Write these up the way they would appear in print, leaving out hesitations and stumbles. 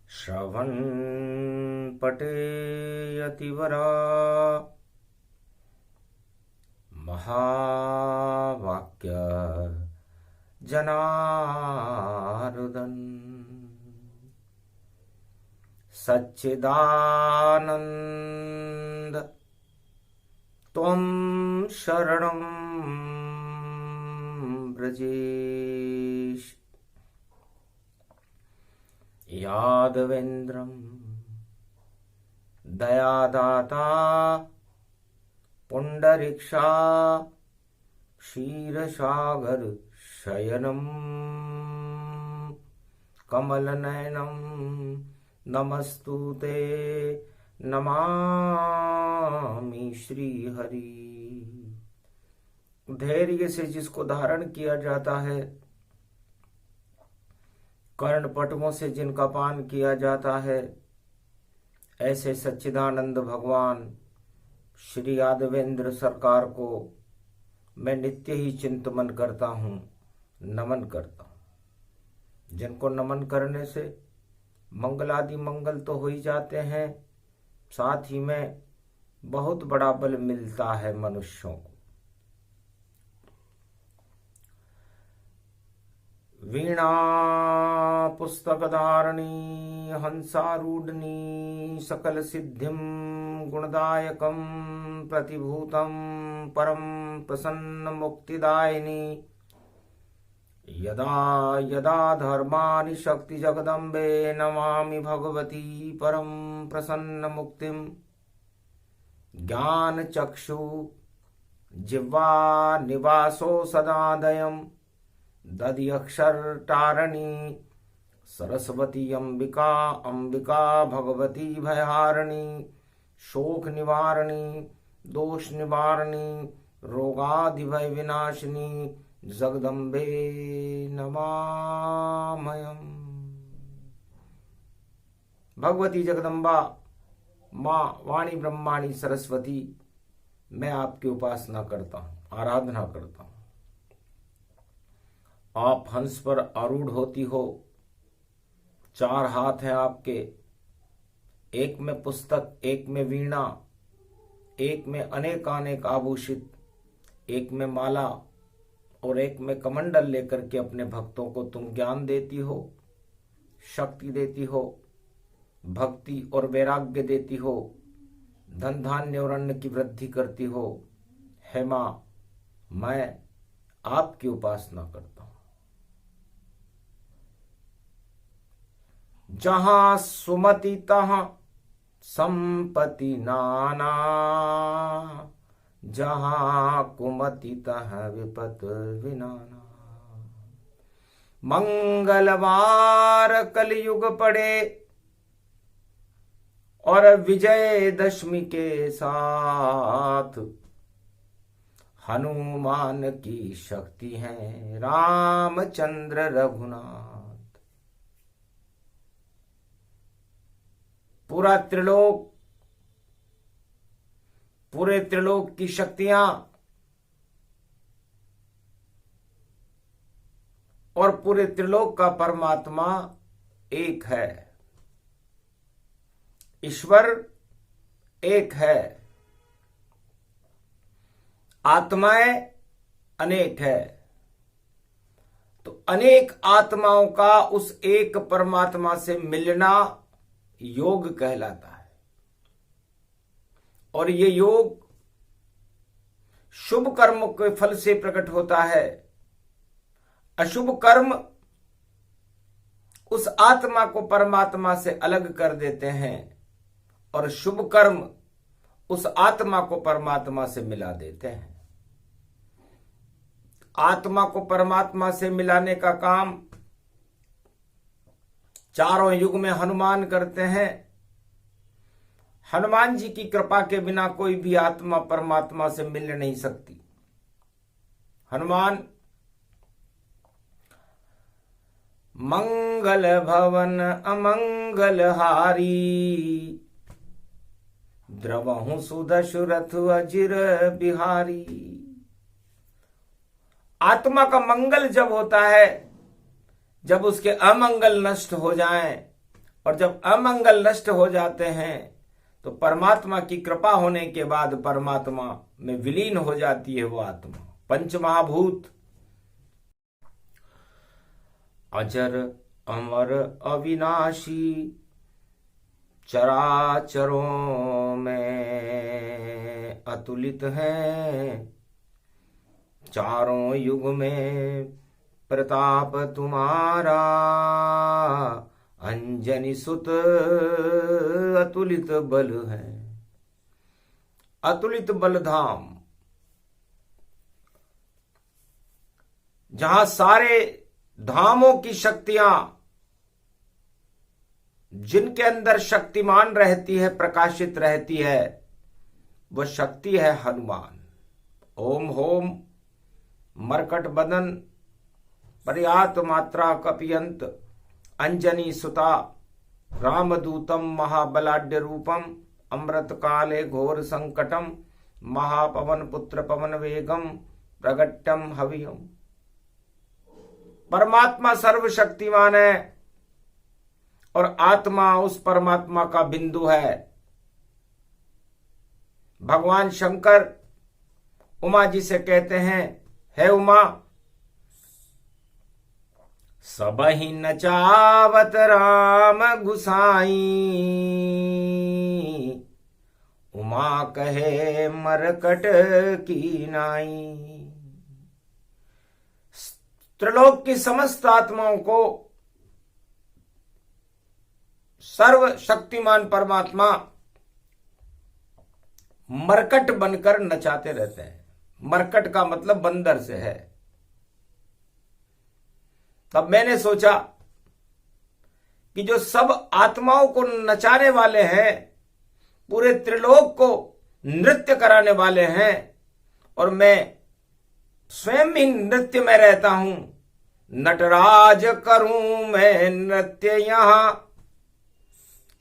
श्रवन्पटेयतिवरा महावाक्य जनार्दन सच्चिदानंद त्वं शरणं व्रजेश यादवेन्द्रं दयादाता पुंडरीक्षा क्षीरसागर शयनं कमलनयनं नमस्तुते नमामि श्रीहरि। धैर्य से जिसको धारण किया जाता है, कर्णपटुओं से जिनका पान किया जाता है, ऐसे सच्चिदानंद भगवान श्री यादवेंद्र सरकार को मैं नित्य ही चिंतन करता हूँ, नमन करता हूँ। जिनको नमन करने से मंगलादि मंगल तो हो ही जाते हैं, साथ ही में बहुत बड़ा बल मिलता है मनुष्यों को। वीणा पुस्तक धारणी हंसारूढ़नी सकल सिद्धिं गुणदायकं प्रतिभूतं परम प्रसन्न मुक्तिदायिनी यदा यदा धर्माणि शक्ति जगदम्बे नमामि भगवती परम प्रसन्न मुक्तिं। ज्ञान चक्षु जिह्वा निवासो सदादयम् दधि अक्षर तारणी सरस्वती अंबिका अंबिका भगवती भयहारिणी शोक निवारणी दोष निवारणी रोगादि भय विनाशिनी जगदम्बे नमामयम्। भगवती जगदम्बा माँ वाणी ब्रह्माणी सरस्वती, मैं आपकी उपासना करता हूँ, आराधना करता हूँ। आप हंस पर आरूढ़ होती हो, चार हाथ हैं आपके, एक में पुस्तक, एक में वीणा, एक में अनेकानेक आभूषित, एक में माला और एक में कमंडल लेकर के अपने भक्तों को तुम ज्ञान देती हो, शक्ति देती हो, भक्ति और वैराग्य देती हो, धन धान्य और अन्न की वृद्धि करती हो। हे मां, मैं आपकी उपासना करता हूं। जहां सुमति तहां संपत्ति नाना, जहां कुमति तहां विपत विनाना। मंगलवार कलयुग पड़े और विजय दशमी के साथ हनुमान की शक्ति है रामचंद्र रघुनाथ। पूरे त्रिलोक की शक्तियां और पूरे त्रिलोक का परमात्मा एक है, ईश्वर एक है, आत्माएं अनेक है। तो अनेक आत्माओं का उस एक परमात्मा से मिलना योग कहलाता है। और ये योग शुभ कर्म के फल से प्रकट होता है। अशुभ कर्म उस आत्मा को परमात्मा से अलग कर देते हैं और शुभ कर्म उस आत्मा को परमात्मा से मिला देते हैं। आत्मा को परमात्मा से मिलाने का काम चारों युग में हनुमान करते हैं। हनुमान जी की कृपा के बिना कोई भी आत्मा परमात्मा से मिल नहीं सकती। हनुमान मंगल भवन अमंगल हारी, द्रवहु सुदशरथ अजिर बिहारी। आत्मा का मंगल जब होता है जब उसके अमंगल नष्ट हो जाएं, और जब अमंगल नष्ट हो जाते हैं तो परमात्मा की कृपा होने के बाद परमात्मा में विलीन हो जाती है वो आत्मा। पंचमहाभूत अजर अमर अविनाशी चराचरों में अतुलित है, चारों युग में प्रताप तुम्हारा, अंजनी सुत अतुलित बल है। अतुलित बल धाम, जहां सारे धामों की शक्तियां, जिनके अंदर शक्तिमान रहती है, प्रकाशित रहती है, वह शक्ति है हनुमान। ओम होम मरकट बदन पर्यात मात्रा कपियंत अंजनी सुता रामदूतम महाबलाढ्य रूपम अमृत काले घोर संकटम महापवन पुत्र पवन वेगम प्रगट्टम हवियम। परमात्मा सर्वशक्तिमान है और आत्मा उस परमात्मा का बिंदु है। भगवान शंकर उमा जी से कहते हैं, हे उमा, सबहि नचावत राम गुसाई, उमा कहे मरकट की नाई। त्रिलोक की समस्त आत्माओं को सर्वशक्तिमान परमात्मा मरकट बनकर नचाते रहते हैं। मरकट का मतलब बंदर से है। तब मैंने सोचा कि जो सब आत्माओं को नचाने वाले हैं, पूरे त्रिलोक को नृत्य कराने वाले हैं, और मैं स्वयं ही नृत्य में रहता हूं, नटराज करूं मैं नृत्य यहां,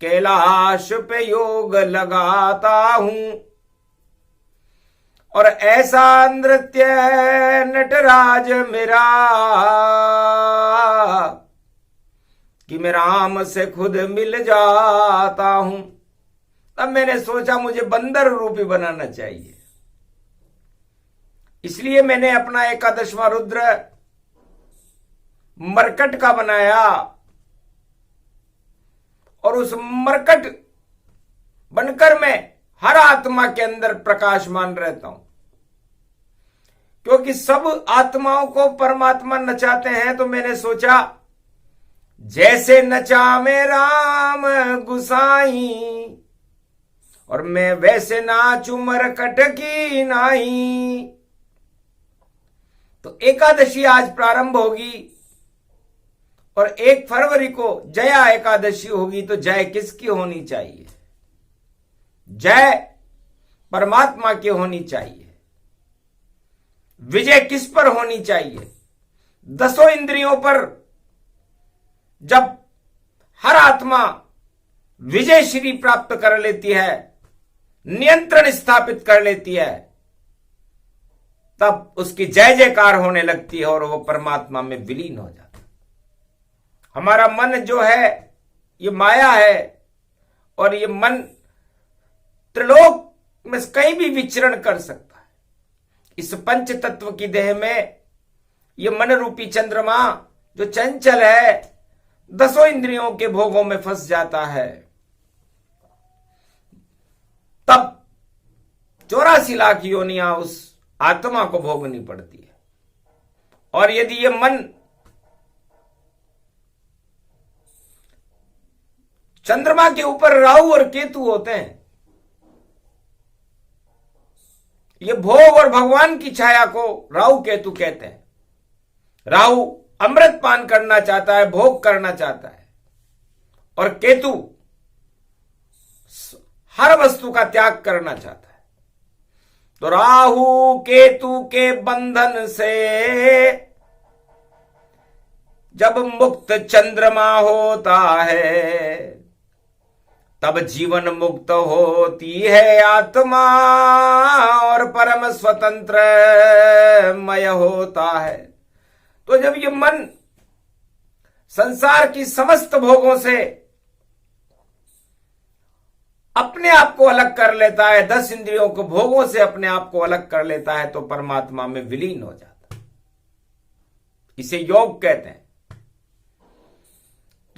कैलाश पे योग लगाता हूं, और ऐसा नृत्य नटराज मेरा कि मैं राम से खुद मिल जाता हूं। तब मैंने सोचा मुझे बंदर रूपी बनाना चाहिए, इसलिए मैंने अपना एकादशवां रुद्र मरकट का बनाया, और उस मरकट बनकर मैं हर आत्मा के अंदर प्रकाशमान रहता हूं। क्योंकि सब आत्माओं को परमात्मा नचाते हैं, तो मैंने सोचा जैसे नचा में राम गुसाई, और मैं वैसे नाचू मरकट की नाई। तो एकादशी आज प्रारंभ होगी, और 1 फरवरी को जया एकादशी होगी। तो जय किसकी होनी चाहिए? जय परमात्मा की होनी चाहिए। विजय किस पर होनी चाहिए? 10 इंद्रियों पर जब हर आत्मा विजय श्री प्राप्त कर लेती है, नियंत्रण स्थापित कर लेती है, तब उसकी जय जयकार होने लगती है और वो परमात्मा में विलीन हो जाता है। हमारा मन जो है ये माया है, और ये मन त्रिलोक में कहीं भी विचरण कर सकता है। इस पंच तत्व की देह में ये मन रूपी चंद्रमा जो चंचल है, 10 इंद्रियों के भोगों में फंस जाता है। तब 84 लाख योनियां उस आत्मा को भोगनी पड़ती है। और यदि ये मन चंद्रमा के ऊपर राहु और केतु होते हैं, ये भोग और भगवान की छाया को राहु केतु कहते हैं। राहु अमृत पान करना चाहता है, भोग करना चाहता है, और केतु हर वस्तु का त्याग करना चाहता है। तो राहु केतु के बंधन से जब मुक्त चंद्रमा होता है, तब जीवन मुक्त होती है आत्मा और परम स्वतंत्र मय होता है। तो जब ये मन संसार की समस्त भोगों से अपने आप को अलग कर लेता है, 10 इंद्रियों को भोगों से अपने आप को अलग कर लेता है, तो परमात्मा में विलीन हो जाता है। इसे योग कहते हैं।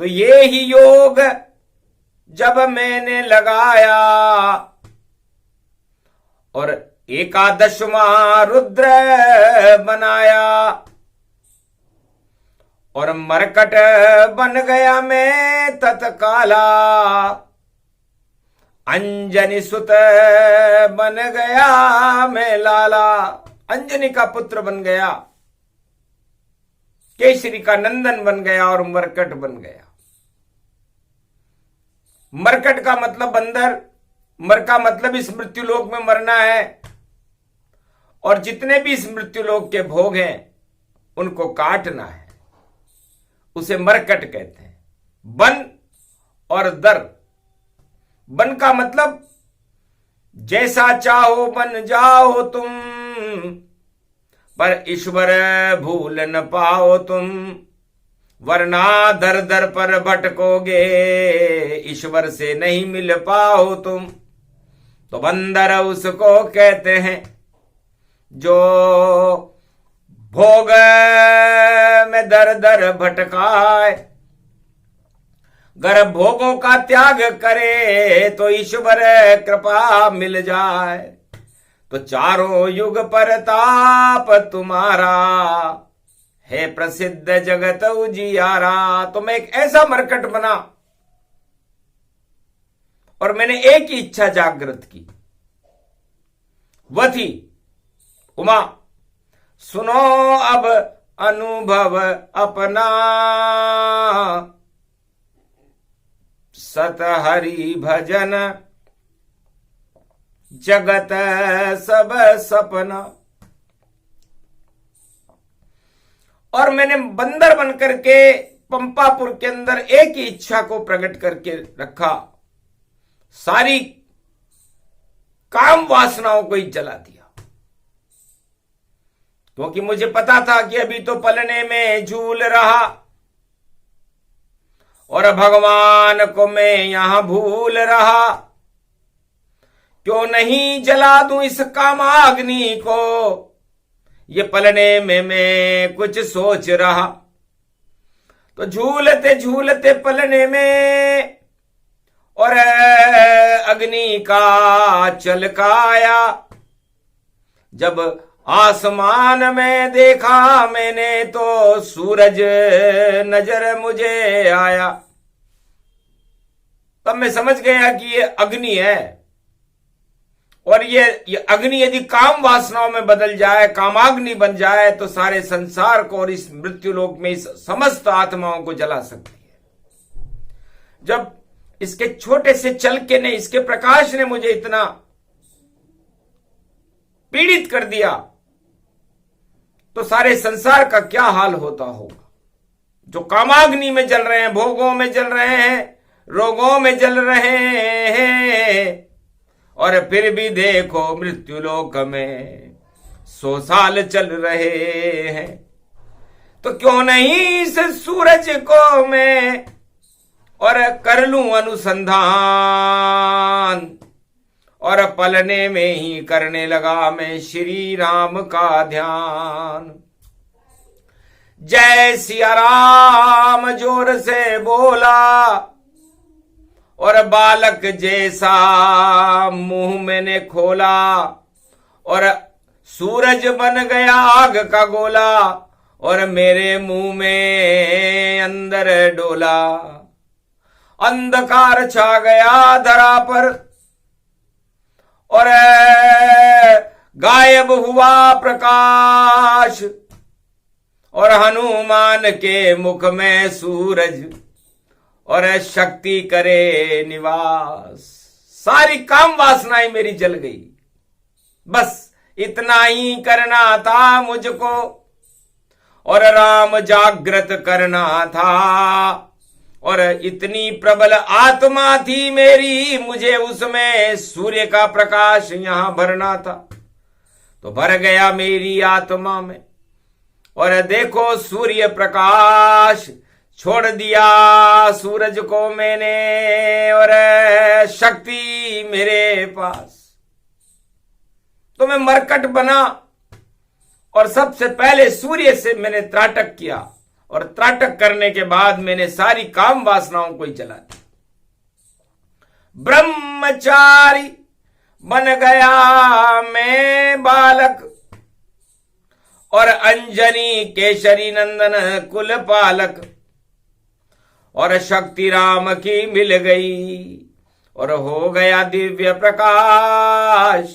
तो ये ही योग जब मैंने लगाया और एकादशवां रुद्र बनाया और मरकट बन गया मैं तत्काला, अंजनी सुत बन गया मैं लाला। अंजनी का पुत्र बन गया, केसरी का नंदन बन गया और मरकट बन गया। मरकट का मतलब बंदर, मर का मतलब इस मृत्युलोक में मरना है, और जितने भी इस मृत्युलोक के भोग हैं उनको काटना है, उसे मरकट कहते हैं। बन और दर, बन का मतलब जैसा चाहो बन जाओ तुम, पर ईश्वर भूल न पाओ तुम, वरना दर दर पर भटकोगे, ईश्वर से नहीं मिल पाओ तुम। तो बंदर उसको कहते हैं जो भोग में दर दर भटकाए। गर भोगों का त्याग करे तो ईश्वर कृपा मिल जाए। तो चारों युग परताप तुम्हारा है प्रसिद्ध जगत उजियारा। तो मैं एक ऐसा मरकट बना और मैंने एक ही इच्छा जागृत की, वह थी उमा सुनो अब अनुभव अपना, सत हरि भजन जगत सब सपना। और मैंने बंदर बनकर के पंपापुर के अंदर एक ही इच्छा को प्रकट करके रखा, सारी काम वासनाओं को ही जला दिया, क्योंकि मुझे पता था कि अभी तो पलने में झूल रहा और भगवान को मैं यहां भूल रहा। क्यों नहीं जला दूं इस कामाग्नि को, ये पलने में मैं कुछ सोच रहा। तो झूलते झूलते पलने में और अग्नि का चलकाया। जब आसमान में देखा मैंने तो सूरज नजर मुझे आया। तब मैं समझ गया कि ये अग्नि है, और ये अग्नि यदि काम वासनाओं में बदल जाए, कामाग्नि बन जाए, तो सारे संसार को और इस मृत्युलोक में इस समस्त आत्माओं को जला सकती है। जब इसके छोटे से चलके ने, इसके प्रकाश ने मुझे इतना पीड़ित कर दिया, तो सारे संसार का क्या हाल होता होगा। जो कामाग्नि में जल रहे हैं, भोगों में जल रहे हैं, रोगों में जल रहे हैं, और फिर भी देखो मृत्युलोक में 100 साल चल रहे हैं। तो क्यों नहीं इस सूरज को मैं और कर लूं अनुसंधान, और पलने में ही करने लगा मैं श्री राम का ध्यान। जय सिया राम जोर से बोला, और बालक जैसा मुंह मैंने खोला, और सूरज बन गया आग का गोला, और मेरे मुंह में अंदर डोला। अंधकार छा गया धरा पर, और गायब हुआ प्रकाश, और हनुमान के मुख में सूरज और शक्ति करे निवास। सारी काम वासनाएं मेरी जल गई। बस इतना ही करना था मुझको, और राम जागृत करना था, और इतनी प्रबल आत्मा थी मेरी, मुझे उसमें सूर्य का प्रकाश यहां भरना था। तो भर गया मेरी आत्मा में, और देखो सूर्य प्रकाश छोड़ दिया सूरज को मैंने और शक्ति मेरे पास। तो मैं मरकट बना और सबसे पहले सूर्य से मैंने त्राटक किया और त्राटक करने के बाद मैंने सारी काम वासनाओं को ही जला दिया। ब्रह्मचारी बन गया मैं बालक और अंजनी केशरी नंदन कुल पालक और शक्ति राम की मिल गई और हो गया दिव्य प्रकाश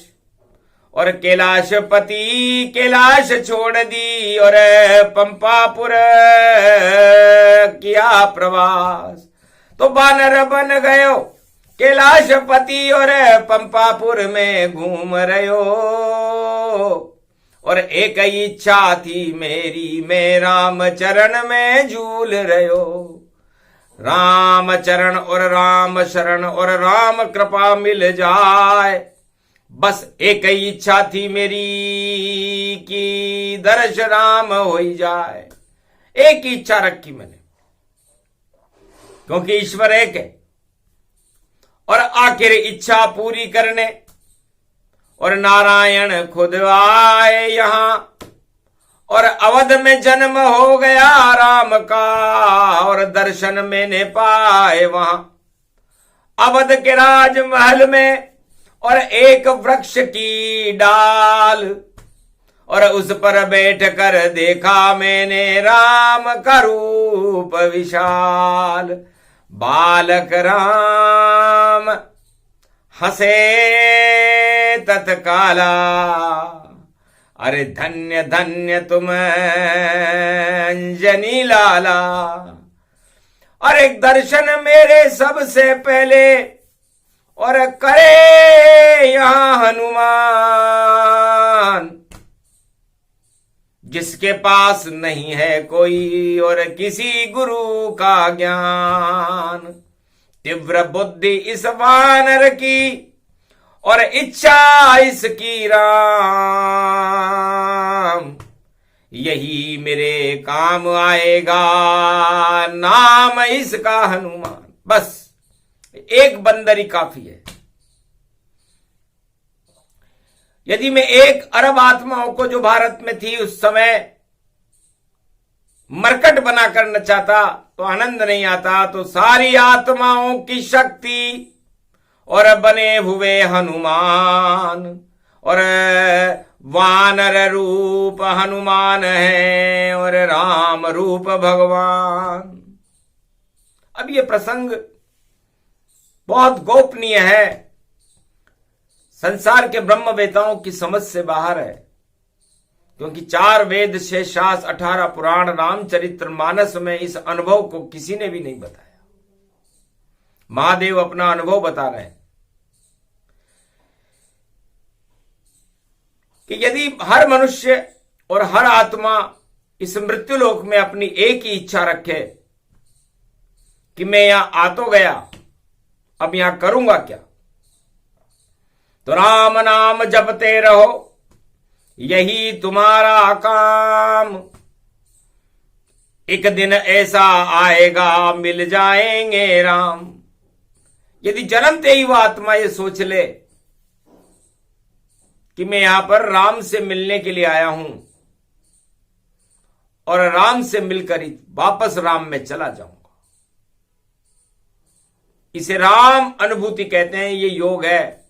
और कैलाशपति कैलाश छोड़ दी और पंपापुर किया प्रवास। तो बानर बन गयो कैलाशपति और पंपापुर में घूम रहो और एक ही इच्छा थी मेरी मैं राम चरण में झूल रहो। राम चरण और राम शरण और राम कृपा मिल जाए, बस एक ही इच्छा थी मेरी कि दर्श राम हो जाए। एक ही इच्छा रखी मैंने, क्योंकि ईश्वर एक है और आखिर इच्छा पूरी करने और नारायण खुद आए यहां और अवध में जन्म हो गया राम का और दर्शन मैंने पाए वहां। अवध के राजमहल में और एक वृक्ष की डाल और उस पर बैठ कर देखा मैंने राम का रूप विशाल। बालक राम हंसे तत्काला, अरे धन्य धन्य तुम अंजनी लाला। अरे दर्शन मेरे सबसे पहले और करे यहां हनुमान, जिसके पास नहीं है कोई और किसी गुरु का ज्ञान। तीव्र बुद्धि इस वानर की और इच्छा इसकी राम, यही मेरे काम आएगा नाम इसका हनुमान। बस एक बंदर ही काफी है। यदि मैं 1 अरब आत्माओं को जो भारत में थी उस समय मरकट बना करना चाहता तो आनंद नहीं आता, तो सारी आत्माओं की शक्ति और बने हुए हनुमान और वानर रूप हनुमान है और राम रूप भगवान। अब ये प्रसंग बहुत गोपनीय है, संसार के ब्रह्मवेताओं की समझ से बाहर है, क्योंकि 4 वेद 6 शास्त्र 18 पुराण रामचरित्र मानस में इस अनुभव को किसी ने भी नहीं बताया। महादेव अपना अनुभव बता रहे हैं कि यदि हर मनुष्य और हर आत्मा इस मृत्युलोक में अपनी एक ही इच्छा रखे कि मैं यहां आ तो गया, अब यहां करूंगा क्या, तो राम नाम जपते रहो, यही तुम्हारा काम। एक दिन ऐसा आएगा मिल जाएंगे राम। यदि जन्मते ही वह आत्मा ये सोच ले कि मैं यहां पर राम से मिलने के लिए आया हूं और राम से मिलकर ही वापस राम में चला जाऊंगा, इसे राम अनुभूति कहते हैं। ये योग है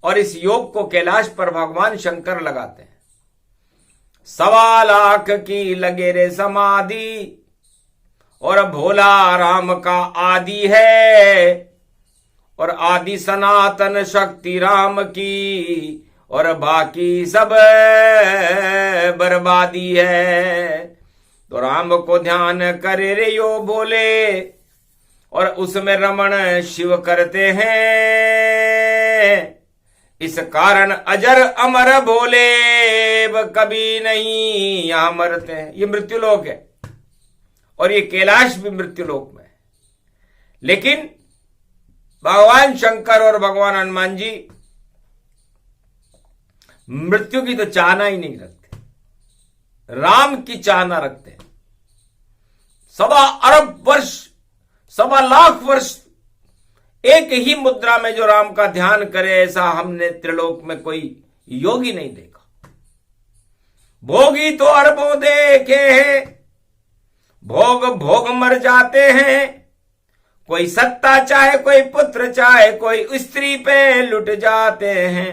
और इस योग को कैलाश पर भगवान शंकर लगाते हैं। 1.25 लाख की लगे रे समाधि और भोला राम का आदि है और आदि सनातन शक्ति राम की और बाकी सब बर्बादी है। तो राम को ध्यान करे रे यो बोले और उसमें रमण शिव करते हैं। इस कारण अजर अमर भोले कभी नहीं यहां मरते हैं। ये मृत्युलोक है और ये कैलाश भी मृत्युलोक में है, लेकिन भगवान शंकर और भगवान हनुमान जी मृत्यु की तो चाहना ही नहीं रखते, राम की चाहना रखते हैं। 1.25 अरब वर्ष, 1.25 लाख वर्ष एक ही मुद्रा में जो राम का ध्यान करे, ऐसा हमने त्रिलोक में कोई योगी नहीं देखा। भोगी तो अरबों देखे हैं, भोग भोग मर जाते हैं। कोई सत्ता चाहे, कोई पुत्र चाहे, कोई स्त्री पे लुट जाते हैं।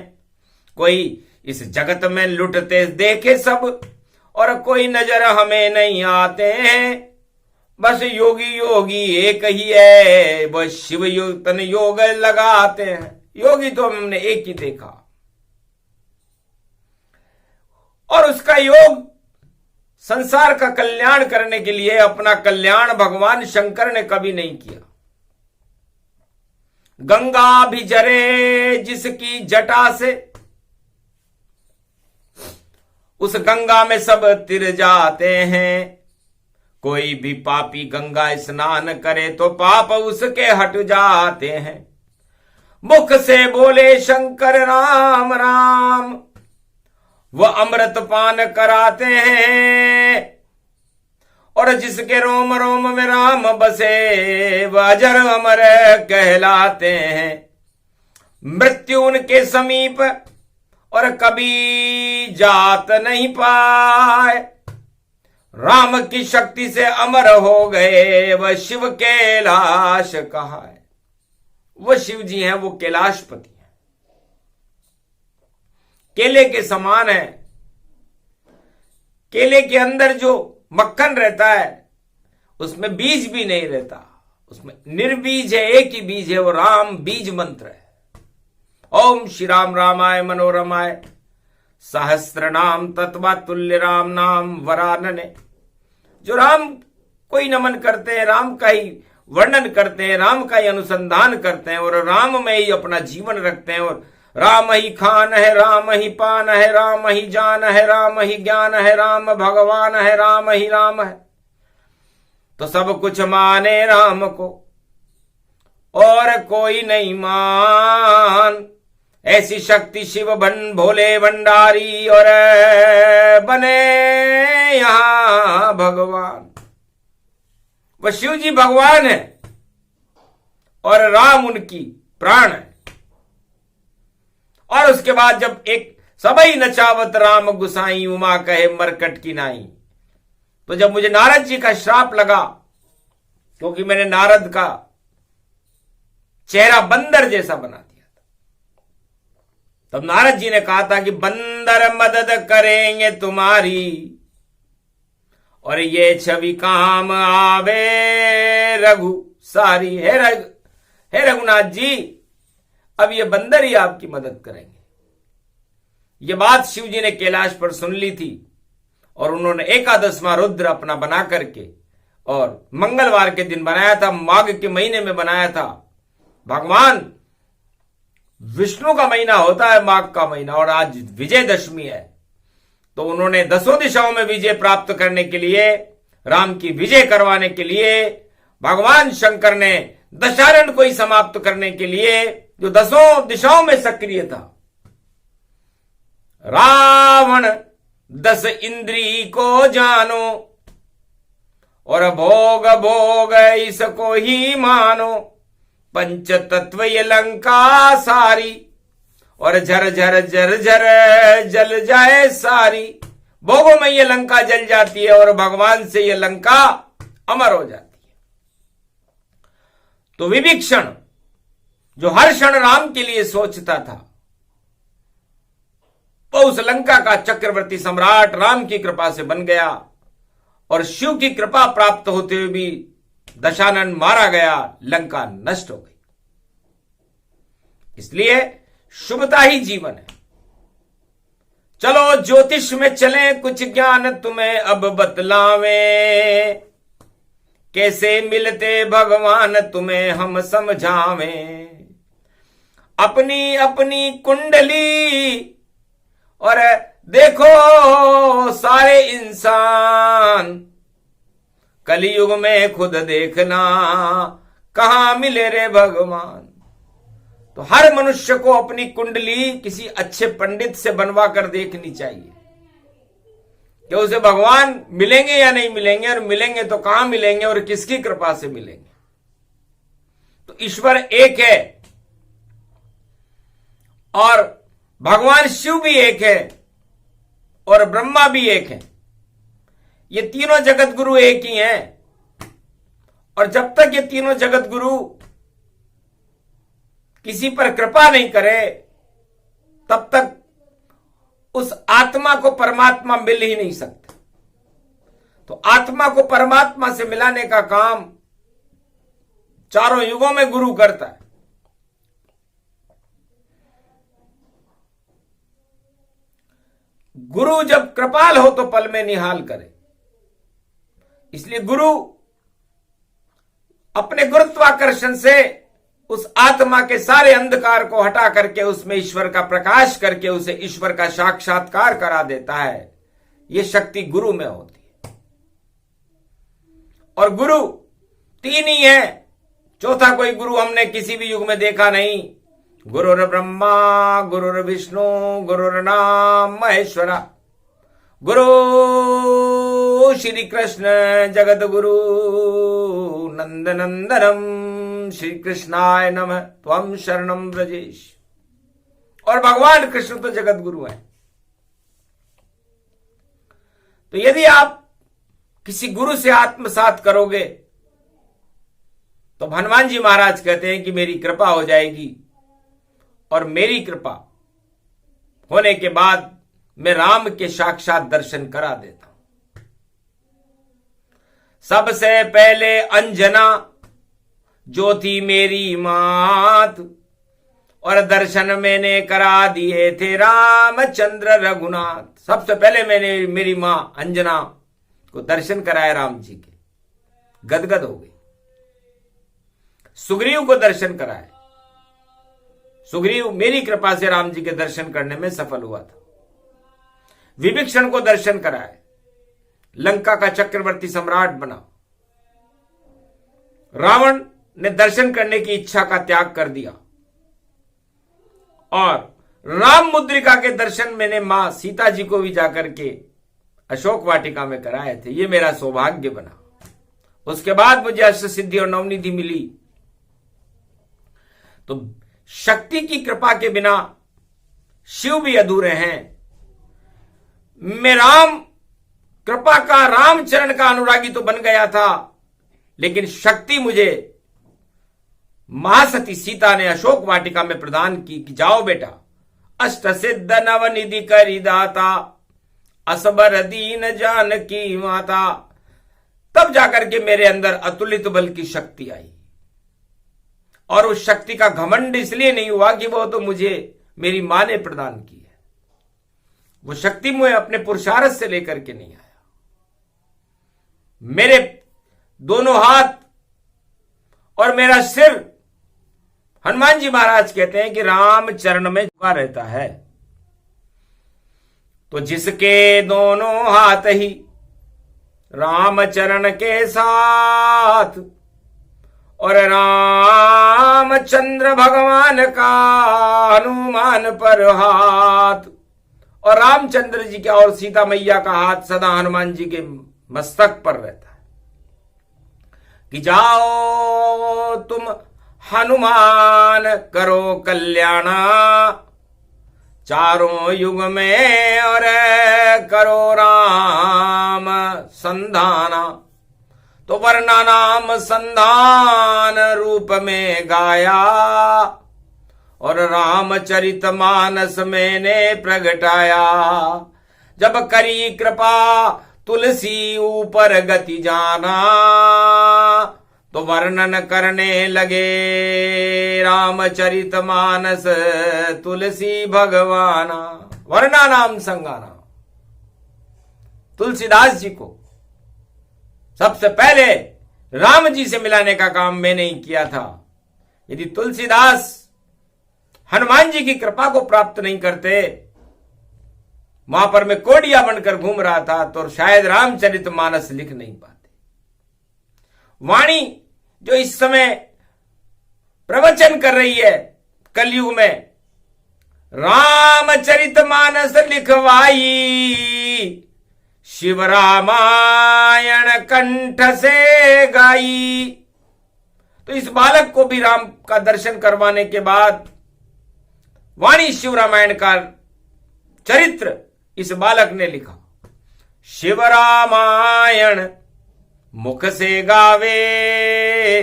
कोई इस जगत में लुटते देखे सब, और कोई नजर हमें नहीं आते हैं। बस योगी योगी एक ही है, वह शिव योग तन योग लगाते हैं। योगी तो हमने एक ही देखा, और उसका योग संसार का कल्याण करने के लिए, अपना कल्याण भगवान शंकर ने कभी नहीं किया। गंगा भी जरे जिसकी जटा से, उस गंगा में सब तिर जाते हैं। कोई भी पापी गंगा स्नान करे तो पाप उसके हट जाते हैं। मुख से बोले शंकर राम राम, वह अमृत पान कराते हैं। और जिसके रोम रोम में राम बसे, वह अजर अमर कहलाते हैं। मृत्यु उनके समीप और कभी जात नहीं पाए। राम की शक्ति से अमर हो गए, वह शिव कैलाश कहा है। वह शिव जी हैं, वो कैलाशपति हैं। केले के समान है। केले के अंदर जो मक्खन रहता है, उसमें बीज भी नहीं रहता, उसमें निर्बीज है, एक ही बीज है, वो राम बीज मंत्र है। ओम श्री राम रामाय मनोरमाय सहस्त्र नाम तत्वातुल्य राम नाम वरानने। जो राम को ही नमन करते हैं, राम का ही वर्णन करते हैं, राम का ही अनुसंधान करते हैं, और राम में ही अपना जीवन रखते हैं, और राम ही खान है, राम ही पान है, राम ही जान है, राम ही ज्ञान है, राम भगवान है, राम ही राम है, तो सब कुछ माने राम को और कोई नहीं मान। ऐसी शक्ति शिव भोले भंडारी, और बने यहां भगवान। वह शिव जी भगवान है और राम उनकी प्राण है। और उसके बाद जब एक सबई नचावत राम गुसाई, उमा कहे मरकट की नाई, तो जब मुझे नारद जी का श्राप लगा, क्योंकि मैंने नारद का चेहरा बंदर जैसा बना दिया था, तब नारद जी ने कहा था कि बंदर मदद करेंगे तुम्हारी, और ये छवि काम आवे रघु सारी। हे रघुनाथ जी, अब ये बंदर ही आपकी मदद करेंगे। ये बात शिव जी ने कैलाश पर सुन ली थी, और उन्होंने 11वां रुद्र अपना बना करके, और मंगलवार के दिन बनाया था, माघ के महीने में बनाया था। भगवान विष्णु का महीना होता है माघ का महीना, और आज विजयदशमी है, तो उन्होंने 10 दिशाओं में विजय प्राप्त करने के लिए, राम की विजय करवाने के लिए, भगवान शंकर ने दशारण को ही समाप्त करने के लिए, जो 10 दिशाओं में सक्रिय था, रावण 10 इंद्री को जानो, और भोग भोग इसको ही मानो, पंच तत्व ये लंका सारी, और झर झर झर झर जल जाए सारी। भोगों में ये लंका जल जाती है, और भगवान से ये लंका अमर हो जाती है। तो विभीषण जो हर क्षण राम के लिए सोचता था, वो उस लंका का चक्रवर्ती सम्राट राम की कृपा से बन गया, और शिव की कृपा प्राप्त होते हुए भी दशानन मारा गया, लंका नष्ट हो गई। इसलिए शुभता ही जीवन है। चलो ज्योतिष में चले, कुछ ज्ञान तुम्हें अब बतलावे, कैसे मिलते भगवान तुम्हें हम समझावें। अपनी अपनी कुंडली और देखो सारे इंसान, कलयुग में खुद देखना कहां मिले रे भगवान। तो हर मनुष्य को अपनी कुंडली किसी अच्छे पंडित से बनवा कर देखनी चाहिए। कि उसे भगवान मिलेंगे या नहीं मिलेंगे, और मिलेंगे तो कहां मिलेंगे और किसकी कृपा से मिलेंगे। तो ईश्वर एक है और भगवान शिव भी एक है और ब्रह्मा भी एक है। ये तीनों जगत गुरु एक ही हैं। और जब तक ये तीनों जगत गुरु किसी पर कृपा नहीं करे, तब तक उस आत्मा को परमात्मा मिल ही नहीं सकता। तो आत्मा को परमात्मा से मिलाने का काम चारों युगों में गुरु करता है। गुरु जब कृपाल हो तो पल में निहाल करे। इसलिए गुरु अपने गुरुत्वाकर्षण से उस आत्मा के सारे अंधकार को हटा करके उसमें ईश्वर का प्रकाश करके उसे ईश्वर का साक्षात्कार करा देता है। यह शक्ति गुरु में होती है। और गुरु तीन ही है, चौथा कोई गुरु हमने किसी भी युग में देखा नहीं। गुरुर ब्रह्मा गुरुर विष्णु गुरुर्नाम महेश्वरा, गुरु श्री कृष्ण जगत गुरु नंद नंदनम श्री कृष्णाय नमः त्वं शरणं व्रजेश। और भगवान कृष्ण तो जगत गुरु हैं। तो यदि आप किसी गुरु से आत्मसात करोगे तो हनुमान जी महाराज कहते हैं कि मेरी कृपा हो जाएगी, और मेरी कृपा होने के बाद मैं राम के साक्षात दर्शन करा देता हूं। सबसे पहले अंजना जो थी मेरी मात, और दर्शन मैंने करा दिए थे रामचंद्र रघुनाथ। सबसे पहले मैंने मेरी मां अंजना को दर्शन कराए राम जी के, गदगद हो गई। सुग्रीव को दर्शन कराए, सुग्रीव मेरी कृपा से राम जी के दर्शन करने में सफल हुआ था। विभीषण को दर्शन कराए, लंका का चक्रवर्ती सम्राट बना। रावण ने दर्शन करने की इच्छा का त्याग कर दिया, और राम मुद्रिका के दर्शन मैंने मां सीता जी को भी जाकर के अशोक वाटिका में कराए थे। ये मेरा सौभाग्य बना। उसके बाद मुझे अष्ट सिद्धि और नवनिधि मिली। तो शक्ति की कृपा के बिना शिव भी अधूरे हैं। मैं राम कृपा का, रामचरण का अनुरागी तो बन गया था, लेकिन शक्ति मुझे महासती सीता ने अशोक वाटिका में प्रदान की कि जाओ बेटा, अष्ट सिद्ध नवनिधि करी दाता, असबर दीन जानकी माता। तब जाकर के मेरे अंदर अतुलित बल की शक्ति आई। और उस शक्ति का घमंड इसलिए नहीं हुआ कि वो तो मुझे मेरी मां ने प्रदान की है। वो शक्ति मुझे अपने पुरुषार्थ से लेकर के नहीं आया। मेरे दोनों हाथ और मेरा सिर, हनुमान जी महाराज कहते हैं कि राम चरण में झुका रहता है। तो जिसके दोनों हाथ ही राम चरण के साथ, और रामचंद्र भगवान का हनुमान पर हाथ, और रामचंद्र जी का और सीता मैया का हाथ सदा हनुमान जी के मस्तक पर रहता है कि जाओ तुम हनुमान करो कल्याणा, चारों युग में और करो राम संधाना। तो वर्णा नाम संधान रूप में गाया, और रामचरित मानस मैंने प्रगटाया। जब करी कृपा तुलसी ऊपर गति जाना, तो वर्णन करने लगे रामचरित मानस तुलसी भगवाना। वर्णा नाम संगाना। तुलसीदास जी को सबसे पहले राम जी से मिलाने का काम मैंने ही किया था। यदि तुलसीदास हनुमान जी की कृपा को प्राप्त नहीं करते, वहां पर मैं कोडिया बनकर घूम रहा था, तो शायद रामचरित मानस लिख नहीं पाते। वाणी जो इस समय प्रवचन कर रही है कलयुग में, रामचरित मानस लिखवाई शिव रामायण कंठ से गाई। तो इस बालक को भी राम का दर्शन करवाने के बाद वाणी शिव रामायण का चरित्र इस बालक ने लिखा। शिव रामायण मुख से गावे,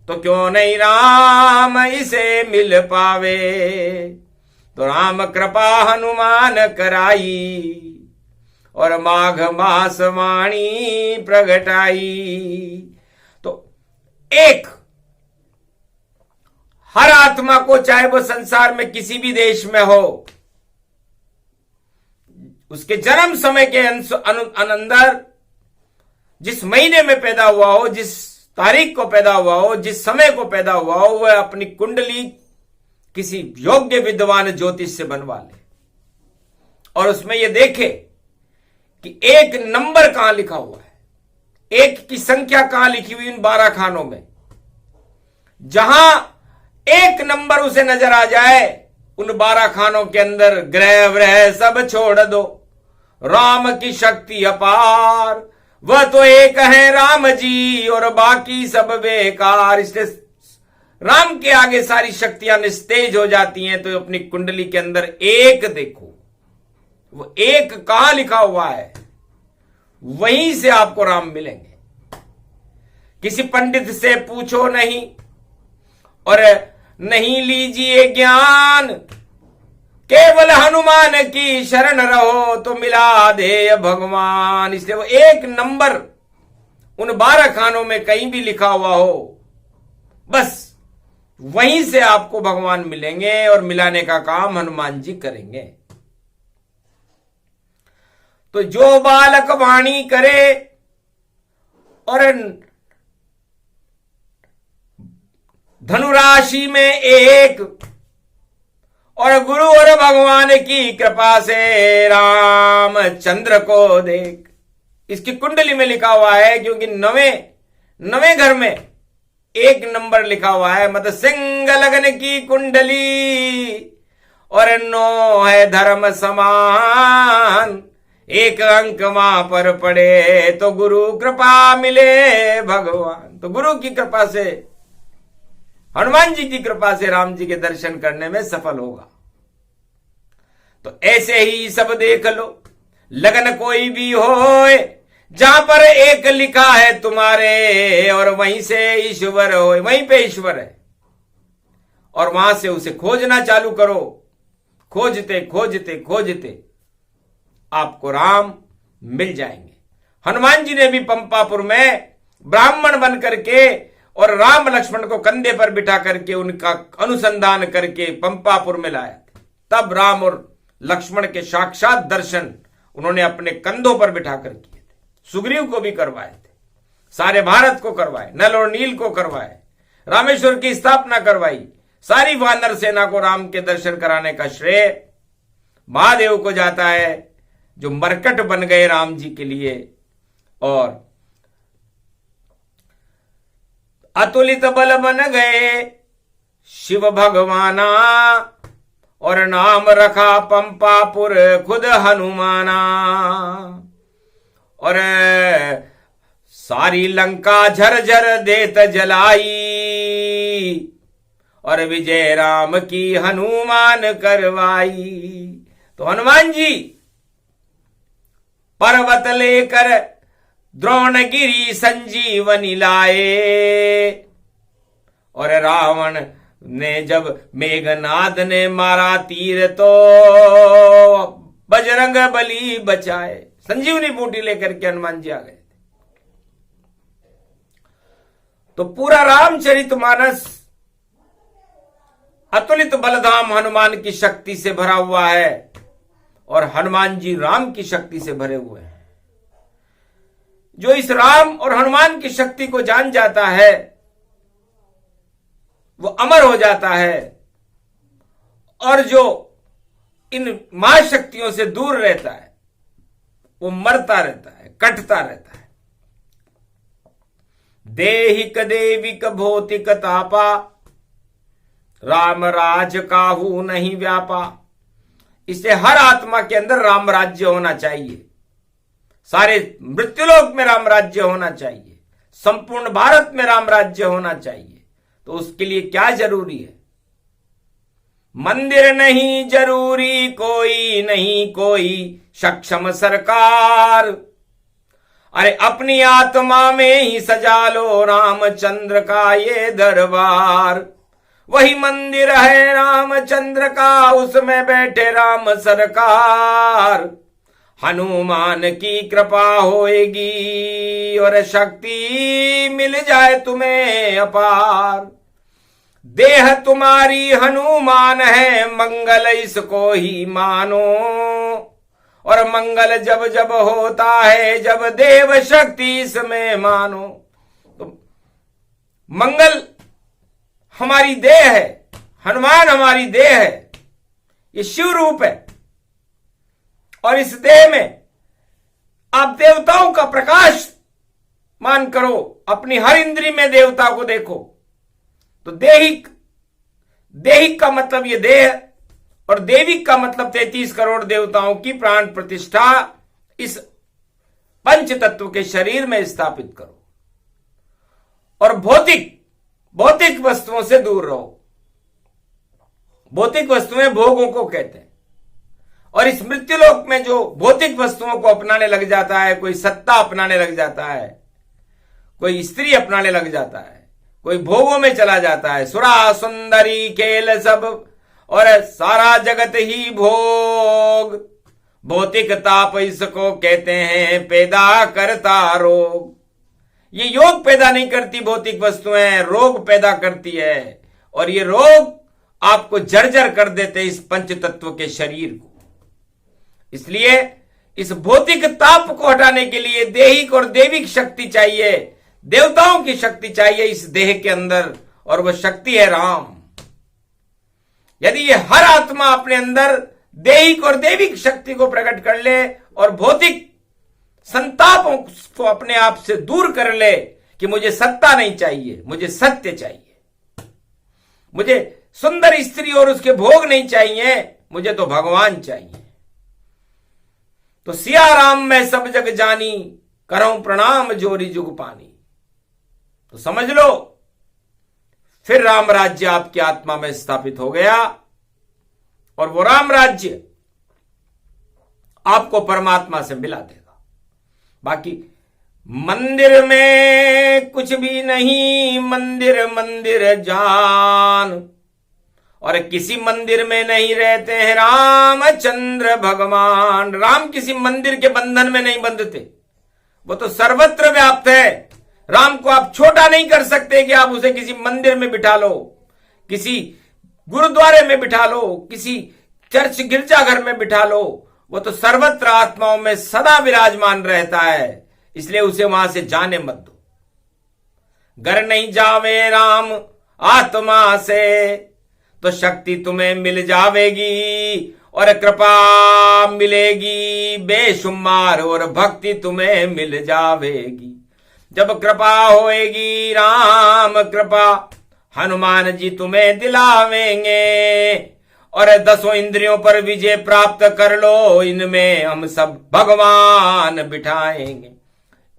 तो क्यों नहीं राम इसे मिल पावे। तो राम कृपा हनुमान कराई, और माघ मास वाणी प्रगटाई। तो एक हर आत्मा को, चाहे वो संसार में किसी भी देश में हो, उसके जन्म समय के अंदर जिस महीने में पैदा हुआ हो, जिस तारीख को पैदा हुआ हो, जिस समय को पैदा हुआ हो, वह अपनी कुंडली किसी योग्य विद्वान ज्योतिष से बनवा ले और उसमें यह देखे कि एक नंबर कहां लिखा हुआ है, एक की संख्या कहां लिखी हुई इन 12 खानों में। जहां एक नंबर उसे नजर आ जाए, उन 12 खानों के अंदर ग्रह व्रह सब छोड़ दो। राम की शक्ति अपार, वह तो एक है राम जी, और बाकी सब बेकार। इसलिए राम के आगे सारी शक्तियां निस्तेज हो जाती हैं। तो अपनी कुंडली के अंदर एक देखो, वो एक कहां लिखा हुआ है, वहीं से आपको राम मिलेंगे। किसी पंडित से पूछो नहीं, और नहीं लीजिए ज्ञान, केवल हनुमान की शरण रहो, तो मिला दे भगवान। इसलिए वो एक नंबर उन 12 खानों में कहीं भी लिखा हुआ हो, बस वहीं से आपको भगवान मिलेंगे, और मिलाने का काम हनुमान जी करेंगे। तो जो बालक वाणी करे और धनुराशि में एक, और गुरु और भगवान की कृपा से रामचंद्र को देख। इसकी कुंडली में लिखा हुआ है, क्योंकि नवे घर में एक नंबर लिखा हुआ है। मतलब सिंह लगन की कुंडली, और 9 है धर्म समान, एक अंक वहां पर पड़े, तो गुरु कृपा मिले भगवान। तो गुरु की कृपा से, हनुमान जी की कृपा से राम जी के दर्शन करने में सफल होगा। तो ऐसे ही सब देख लो, लगन कोई भी हो, जहां पर एक लिखा है तुम्हारे, और वहीं से ईश्वर हो, वहीं पे ईश्वर है, और वहां से उसे खोजना चालू करो। खोजते खोजते खोजते आपको राम मिल जाएंगे। हनुमान जी ने भी पंपापुर में ब्राह्मण बन करके और राम लक्ष्मण को कंधे पर बिठा करके उनका अनुसंधान करके पंपापुर में लाया। तब राम और लक्ष्मण के साक्षात दर्शन उन्होंने अपने कंधों पर बिठा कर किए थे। सुग्रीव को भी करवाए थे, सारे भारत को करवाए, नल और नील को करवाए, रामेश्वर की स्थापना करवाई। सारी वानर सेना को राम के दर्शन कराने का श्रेय महादेव को जाता है, जो मरकट बन गए राम जी के लिए। और अतुलित बल बन गए शिव भगवाना, और नाम रखा पंपापुर खुद हनुमाना। और सारी लंका झरझर देत जलाई, और विजय राम की हनुमान करवाई। तो हनुमान जी पर्वत लेकर द्रोणगिरी संजीवनी लाए, और रावण ने जब मेघनाद ने मारा तीर, तो बजरंग बली बचाए। संजीवनी बूटी लेकर के हनुमान जी आ गए। तो पूरा रामचरितमानस अतुलित बलधाम हनुमान की शक्ति से भरा हुआ है, और हनुमान जी राम की शक्ति से भरे हुए हैं। जो इस राम और हनुमान की शक्ति को जान जाता है, वो अमर हो जाता है, और जो इन महाशक्तियों से दूर रहता है, वो मरता रहता है, कटता रहता है। देहिक देविक भौतिक तापा, राम राज काहू नहीं व्यापा। इससे हर आत्मा के अंदर राम राज्य होना चाहिए। सारे मृत्युलोक में राम राज्य होना चाहिए, संपूर्ण भारत में राम राज्य होना चाहिए, तो उसके लिए क्या जरूरी है? मंदिर नहीं जरूरी कोई, नहीं कोई सक्षम सरकार। अरे अपनी आत्मा में ही सजा लो रामचंद्र का ये दरबार। वही मंदिर है रामचंद्र का, उसमें बैठे राम सरकार। हनुमान की कृपा होएगी और शक्ति मिल जाए तुम्हें अपार। देह तुम्हारी हनुमान है, मंगल इसको ही मानो। और मंगल जब जब होता है, जब देव शक्ति इसमें मानो। तो मंगल हमारी देह है, हनुमान हमारी देह है, ये शिव रूप है। और इस देह में आप देवताओं का प्रकाश मान करो, अपनी हर इंद्री में देवता को देखो। तो देहिक का मतलब ये देह, और देविक का मतलब 33 करोड़ देवताओं की प्राण प्रतिष्ठा इस पंच तत्व के शरीर में स्थापित करो। और भौतिक वस्तुओं से दूर रहो। भौतिक वस्तुएं भोगों को कहते हैं। और इस मृत्युलोक में जो भौतिक वस्तुओं को अपनाने लग जाता है, कोई सत्ता अपनाने लग जाता है, कोई स्त्री अपनाने लग जाता है, कोई भोगों में चला जाता है, सुरा सुंदरी खेल सब और सारा जगत ही भोग। भौतिक ताप इसको कहते हैं पैदा करता रोग। ये योग पैदा नहीं करती भौतिक वस्तुएं, रोग पैदा करती है। और ये रोग आपको जर्जर कर देते इस पंच तत्व के शरीर को। इसलिए इस भौतिक ताप को हटाने के लिए देहिक और देविक शक्ति चाहिए, देवताओं की शक्ति चाहिए इस देह के अंदर, और वह शक्ति है राम। यदि ये हर आत्मा अपने अंदर देहिक और देविक शक्ति को प्रकट कर ले और भौतिक संतापों को अपने आप से दूर कर ले कि मुझे सत्ता नहीं चाहिए, मुझे सत्य चाहिए, मुझे सुंदर स्त्री और उसके भोग नहीं चाहिए, मुझे तो भगवान चाहिए। तो सिया राम मैं सब जग जानी, करऊं प्रणाम जोरी जुग पानी। तो समझ लो, फिर राम राज्य आपकी आत्मा में स्थापित हो गया। और वो राम राज्य आपको परमात्मा से मिला देगा। बाकी मंदिर में कुछ भी नहीं, मंदिर मंदिर जान। और किसी मंदिर में नहीं रहते हैं रामचंद्र भगवान। राम किसी मंदिर के बंधन में नहीं बंधते, वो तो सर्वत्र व्याप्त है। राम को आप छोटा नहीं कर सकते कि आप उसे किसी मंदिर में बिठा लो, किसी गुरुद्वारे में बिठा लो, किसी चर्च गिरजाघर में बिठा लो। वो तो सर्वत्र आत्माओं में सदा विराजमान रहता है, इसलिए उसे वहां से जाने मत दो। घर नहीं जावे राम आत्मा से, तो शक्ति तुम्हें मिल जावेगी और कृपा मिलेगी बेशुमार, और भक्ति तुम्हें मिल जावेगी। जब कृपा होएगी राम कृपा, हनुमान जी तुम्हें दिलावेंगे। और 10 इंद्रियों पर विजय प्राप्त कर लो, इनमें हम सब भगवान बिठाएंगे।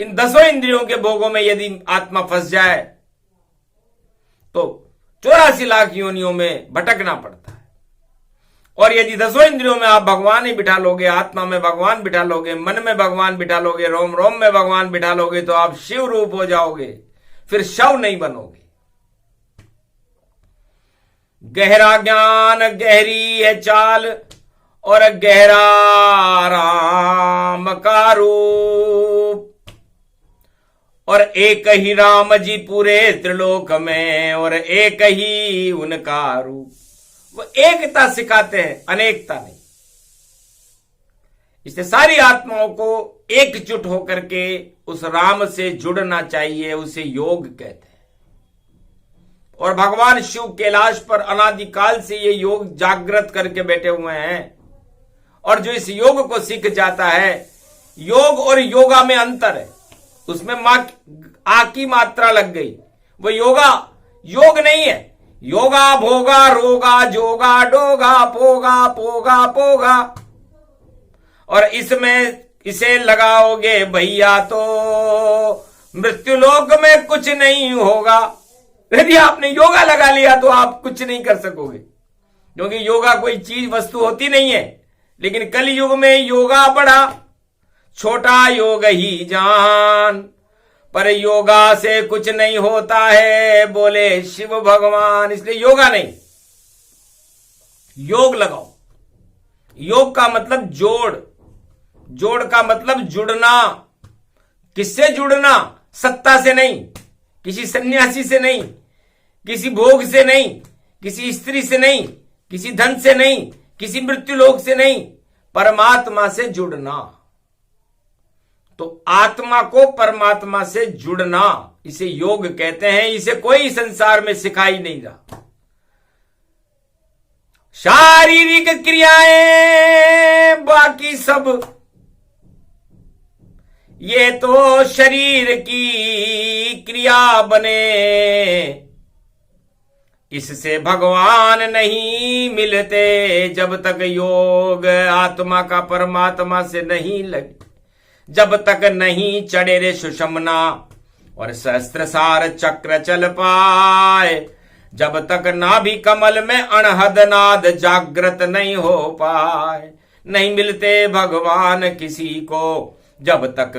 इन 10 इंद्रियों के भोगों में यदि आत्मा फंस जाए तो 84 लाख योनियों में भटकना पड़ता है। और यदि 10 इंद्रियों में आप भगवान ही बिठा लोगे, आत्मा में भगवान बिठा लोगे, मन में भगवान बिठा लोगे, रोम रोम में भगवान बिठा लोगे, तो आप शिव रूप हो जाओगे, फिर शव नहीं बनोगे। गहरा ज्ञान गहरी है चाल, और गहरा राम का रूप। और एक ही राम जी पूरे त्रिलोक में, और एक ही उनका रूप। वो एकता सिखाते हैं, अनेकता नहीं। इससे सारी आत्माओं को एकजुट होकर के उस राम से जुड़ना चाहिए, उसे योग कहते हैं। और भगवान शिव कैलाश पर अनादिकाल से ये योग जागृत करके बैठे हुए हैं। और जो इस योग को सीख जाता है, योग और योगा में अंतर है, उसमें आ की मात्रा लग गई। वो योगा योग नहीं है। योगा भोगा रोगा जोगा डोगा पोगा पोगा पोगा। और इसमें इसे लगाओगे भैया तो मृत्युलोक में कुछ नहीं होगा। यदि आपने योगा लगा लिया तो आप कुछ नहीं कर सकोगे, क्योंकि योगा कोई चीज वस्तु होती नहीं है। लेकिन कल युग में योगा बड़ा, छोटा योग ही जान, पर योगा से कुछ नहीं होता है, बोले शिव भगवान। इसलिए योगा नहीं, योग लगाओ। योग का मतलब जोड़, जोड़ का मतलब जुड़ना। किससे जुड़ना? सत्ता से नहीं, किसी सन्यासी से नहीं, किसी भोग से नहीं, किसी स्त्री से नहीं, किसी धन से नहीं, किसी मृत्युलोक से नहीं, परमात्मा से जुड़ना। तो आत्मा को परमात्मा से जुड़ना, इसे योग कहते हैं। इसे कोई संसार में सिखा ही नहीं रहा। शारीरिक क्रियाएं बाकी सब, ये तो शरीर की क्रिया बने, इससे भगवान नहीं मिलते जब तक योग आत्मा का परमात्मा से नहीं लगे, जब तक नहीं चढ़े रे सुषमना और सहस्त्रसार चक्र चल पाए, जब तक नाभि कमल में अणहद नाद जागृत नहीं हो पाए। नहीं मिलते भगवान किसी को जब तक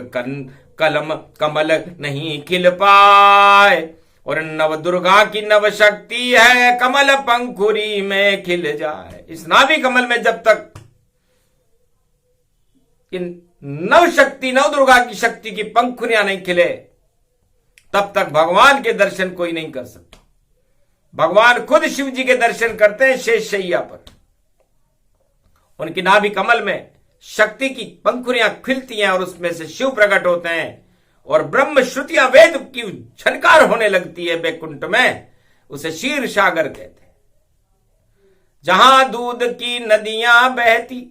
कलम कमल नहीं खिल पाए। और नव दुर्गा की नव शक्ति है कमल पंखुरी में खिल जाए। इस नाभि कमल में जब तक इन नव शक्ति, नव दुर्गा की शक्ति की पंखुरियां नहीं खिले, तब तक भगवान के दर्शन कोई नहीं कर सकता। भगवान खुद शिव जी के दर्शन करते हैं शेष शैया पर। उनकी नाभि कमल में शक्ति की पंखुरियां खिलती हैं और उसमें से शिव प्रकट होते हैं और ब्रह्म श्रुतियां वेद की झनकार होने लगती है बैकुंठ में। उसे क्षीर सागर कहते हैं। जहां दूध की नदियां बहती,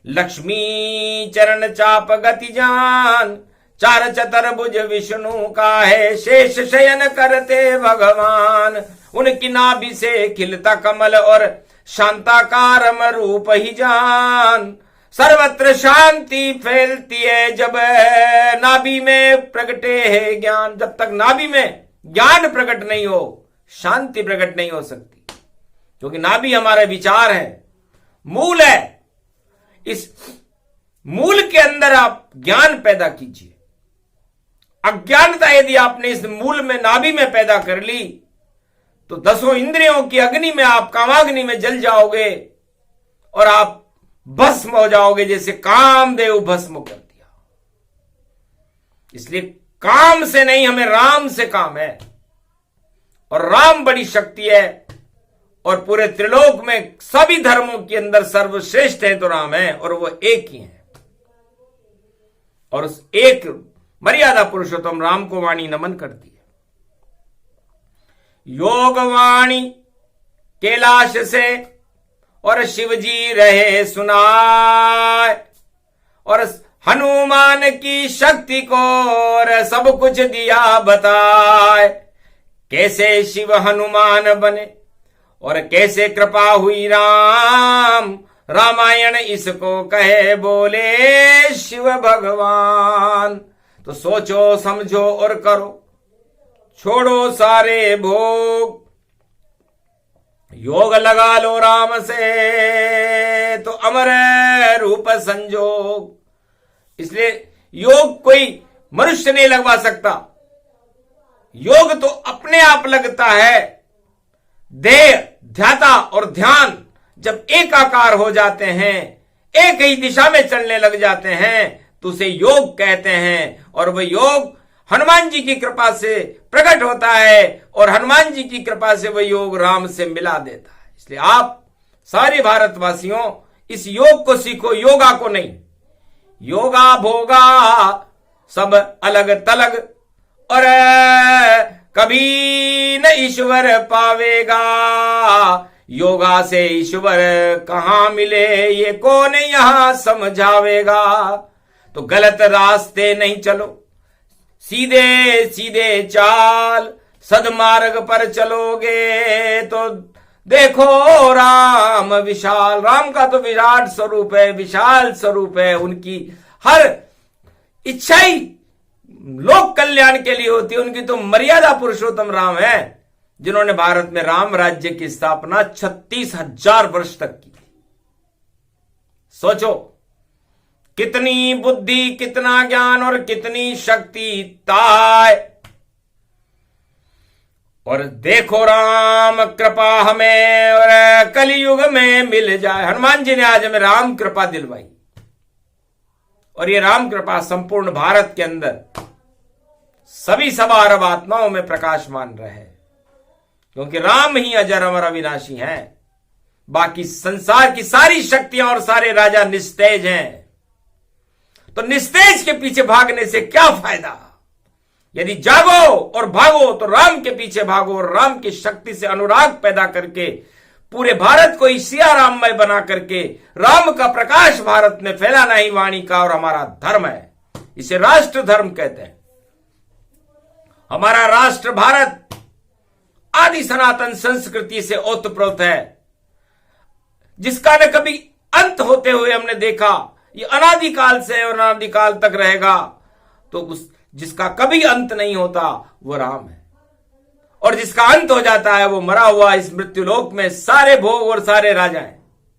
लक्ष्मी चरण चाप गति जान, चार चतुर्भुज विष्णु का है शेष शयन करते भगवान। उनकी नाभि से खिलता कमल और शांताकारम रूप ही जान। सर्वत्र शांति फैलती है जब नाभि में प्रगटे है ज्ञान। जब तक नाभि में ज्ञान प्रकट नहीं हो, शांति प्रकट नहीं हो सकती, क्योंकि नाभि हमारे विचार है, मूल है। इस मूल के अंदर आप ज्ञान पैदा कीजिए। अज्ञानता यदि आपने इस मूल में, नाभि में पैदा कर ली, तो दसों इंद्रियों की अग्नि में आप कामाग्नि में जल जाओगे और आप भस्म हो जाओगे, जैसे कामदेव भस्म कर दिया। इसलिए काम से नहीं, हमें राम से काम है। और राम बड़ी शक्ति है और पूरे त्रिलोक में सभी धर्मों के अंदर सर्वश्रेष्ठ है तो राम है, और वो एक ही है। और उस एक मर्यादा पुरुषोत्तम राम को वाणी नमन करती है। योग वाणी कैलाश से और शिव जी रहे सुनाए, और हनुमान की शक्ति को और सब कुछ दिया बताए। कैसे शिव हनुमान बने और कैसे कृपा हुई राम, रामायण इसको कहे बोले शिव भगवान। तो सोचो समझो और करो, छोड़ो सारे भोग, योग लगा लो राम से तो अमर रूप संजोग। इसलिए योग कोई मनुष्य नहीं लगवा सकता, योग तो अपने आप लगता है। देह, ध्याता और ध्यान जब एकाकार हो जाते हैं, एक ही दिशा में चलने लग जाते हैं, तो उसे योग कहते हैं। और वह योग हनुमान जी की कृपा से प्रकट होता है और हनुमान जी की कृपा से वह योग राम से मिला देता है। इसलिए आप सारे भारतवासियों इस योग को सीखो, योगा को नहीं। योगा भोगा सब अलग तलग और कभी न ईश्वर पावेगा। योगा से ईश्वर कहां मिले ये कौन यहां समझावेगा। तो गलत रास्ते नहीं चलो, सीधे सीधे चाल, सदमार्ग पर चलोगे तो देखो राम विशाल। राम का तो विराट स्वरूप है, विशाल स्वरूप है। उनकी हर इच्छा ही लोक कल्याण के लिए होती है, उनकी तो मर्यादा पुरुषोत्तम राम है, जिन्होंने भारत में राम राज्य की स्थापना 36,000 वर्ष तक की। सोचो कितनी बुद्धि, कितना ज्ञान और कितनी शक्ति ताय। और देखो राम कृपा हमें और कलयुग में मिल जाए। हनुमान जी ने आज हमें राम कृपा दिलवाई, और ये राम कृपा संपूर्ण भारत के अंदर सभी सवा अरब आत्माओं में प्रकाशमान रहे, क्योंकि राम ही अजर अमर अविनाशी हैं। बाकी संसार की सारी शक्तियां और सारे राजा निस्तेज हैं, तो निस्तेज के पीछे भागने से क्या फायदा। यदि जागो और भागो तो राम के पीछे भागो, और राम की शक्ति से अनुराग पैदा करके पूरे भारत को सिया राममय बना करके राम का प्रकाश भारत में फैलाना ही वाणी का और हमारा धर्म है। इसे राष्ट्र धर्म कहते हैं। हमारा राष्ट्र भारत आदि सनातन संस्कृति से ओतप्रोत है, जिसका न कभी अंत होते हुए हमने देखा, ये अनादिकाल से और अनादिकाल तक रहेगा। तो उस जिसका कभी अंत नहीं होता वो राम है, और जिसका अंत हो जाता है वो मरा हुआ इस मृत्युलोक में सारे भोग और सारे राजाएं,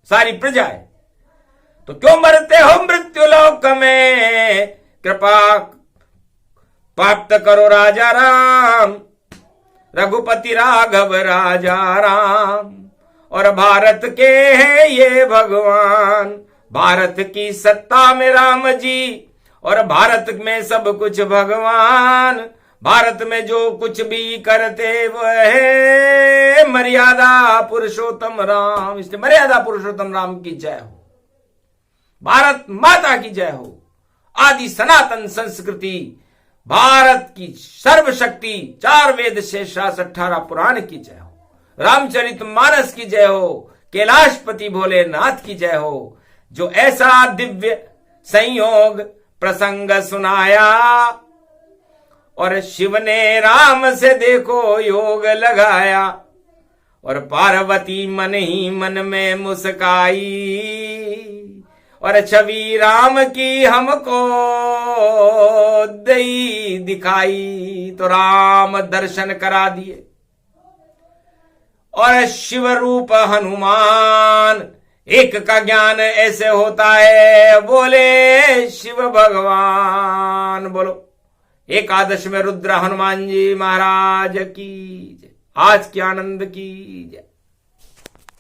सारी प्रजाएं। तो क्यों मरते हो मृत्युलोक में, कृपा प्राप्त करो राजा राम, रघुपति राघव राजा राम। और भारत के हैं ये भगवान, भारत की सत्ता में राम जी, और भारत में सब कुछ भगवान। भारत में जो कुछ भी करते वो है मर्यादा पुरुषोत्तम राम। इसलिए मर्यादा पुरुषोत्तम राम की जय हो, भारत माता की जय हो, आदि सनातन संस्कृति, भारत की सर्वशक्ति, 4 वेद शेष 18 पुराण की जय हो, रामचरितमानस की जय हो, कैलाशपति भोलेनाथ की जय हो, जो ऐसा दिव्य संयोग प्रसंग सुनाया, और शिव ने राम से देखो योग लगाया, और पार्वती मन ही मन में मुस्काई, और छवि राम की हमको दई दिखाई। तो राम दर्शन करा दिए, और शिव रूप हनुमान, एक का ज्ञान ऐसे होता है, बोले शिव भगवान। बोलो एकादश में रुद्र हनुमान जी महाराज की जय, आज के आनंद की जय।